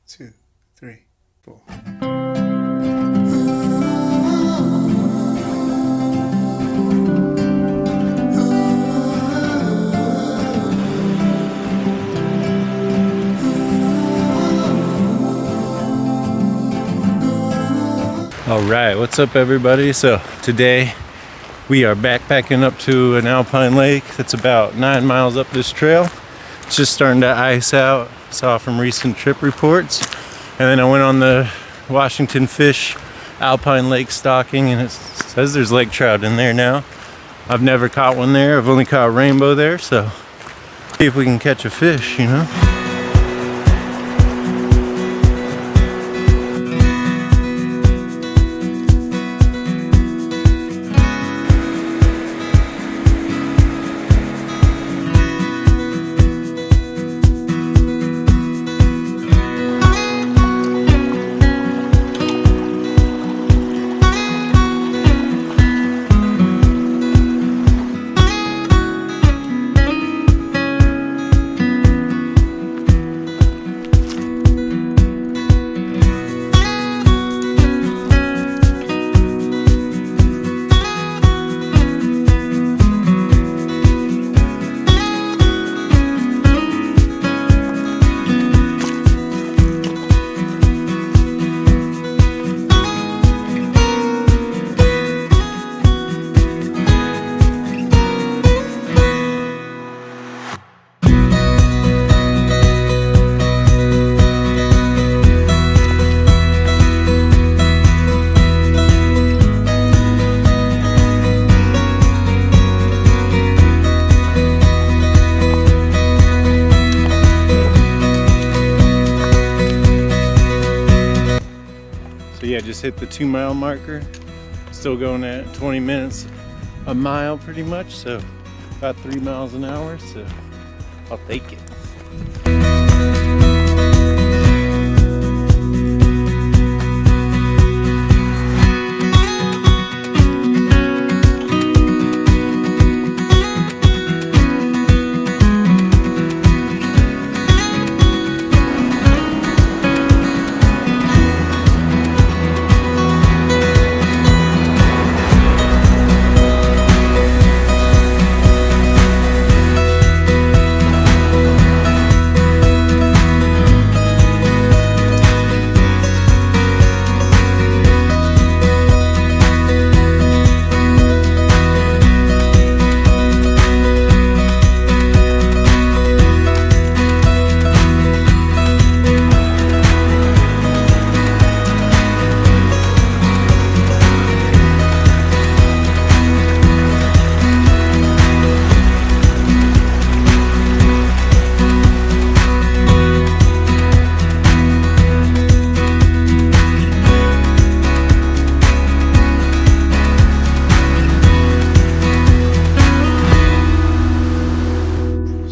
2, 3, 4. All right, what's up everybody? So today we are backpacking up to an alpine lake that's about 9 miles up this trail. It's just starting to ice out, saw from recent trip reports. And then I went on the Washington Fish Alpine Lake stalking, and it says there's lake trout in there now. I've never caught one there. I've only caught rainbow there, so see if we can catch a fish, you know? So yeah, just hit the 2 mile marker. Still going at 20 minutes a mile pretty much, so about 3 miles an hour, so I'll take it.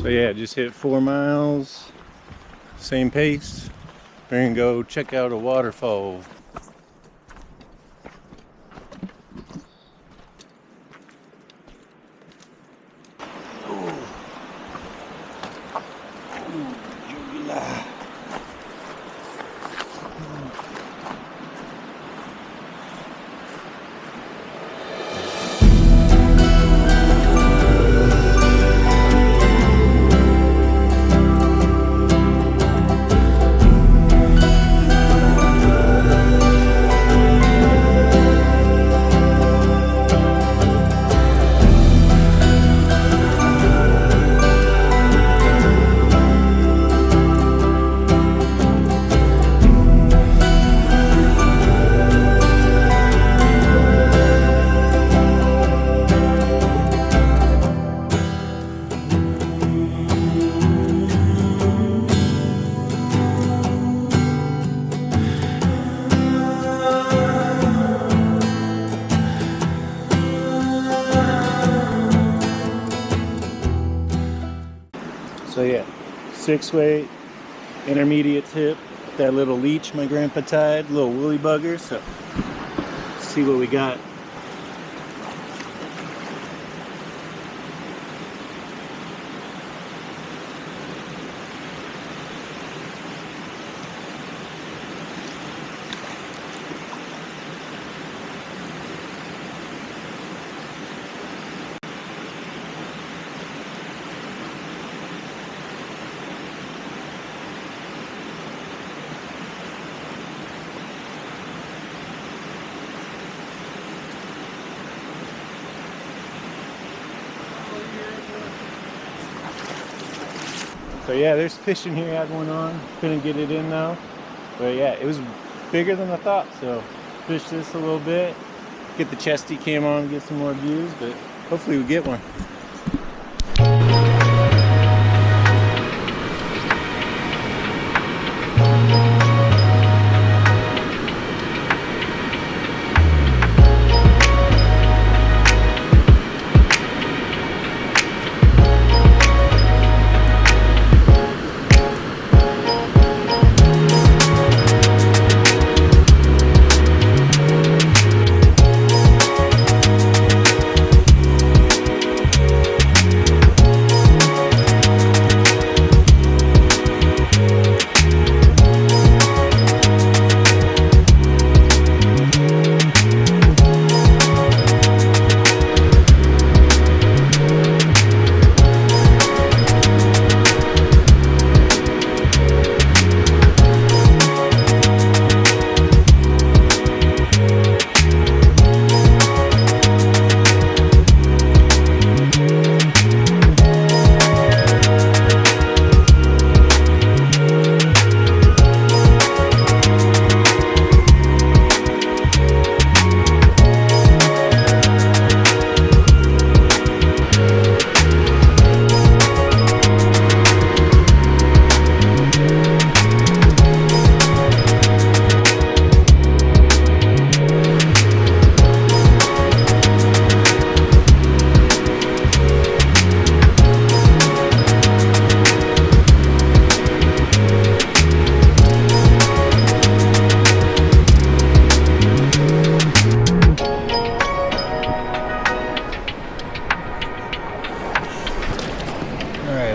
So yeah, just hit 4 miles, same pace. We're gonna go check out a waterfall. So yeah, 6-weight, intermediate tip, that little leech my grandpa tied, little woolly bugger. So let's see what we got. So yeah, there's fishing here. I had one on, couldn't get it in though. But yeah, it was bigger than I thought. So fish this a little bit, get the chesty cam on, get some more views, but hopefully we get one.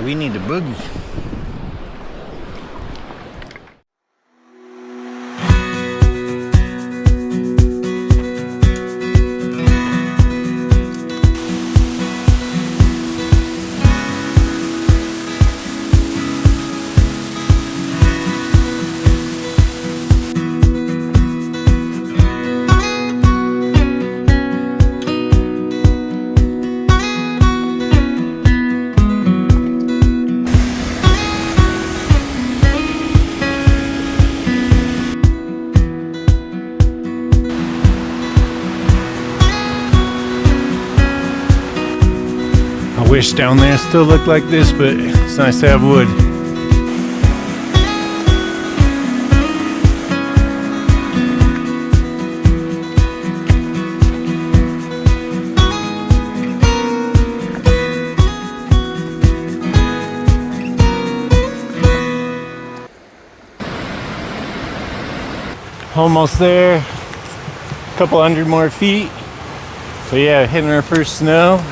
We need to boogie. I wish down there still looked like this, but it's nice to have wood. Almost there, a couple hundred more feet. But yeah, hitting our first snow.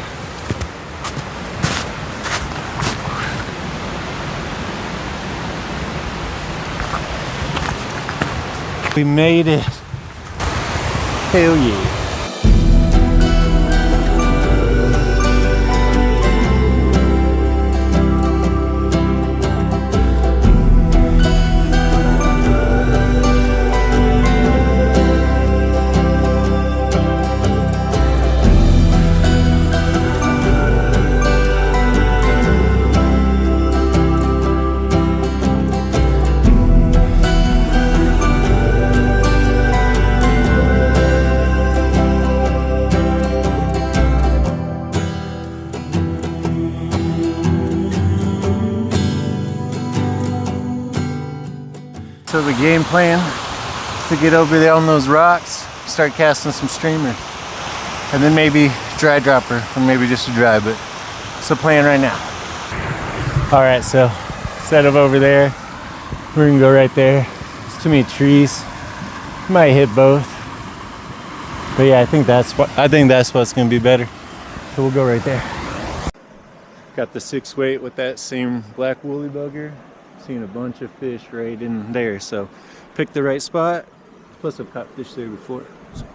We made it. Hell yeah. So the game plan is to get over there on those rocks, start casting some streamer, and then maybe dry dropper, or maybe just a dry, but it's the plan right now. All right, so set up over there. We're gonna go right there. There's too many trees. Might hit both, but yeah, I think that's what's gonna be better. So we'll go right there. Got the 6-weight with that same black woolly bugger. Seen a bunch of fish right in there, so pick the right spot. Plus I've caught fish there before. So.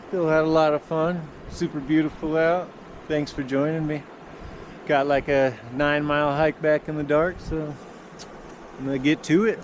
Still had a lot of fun. Super beautiful out. Thanks for joining me. Got like a 9-mile hike back in the dark, so I'm gonna get to it.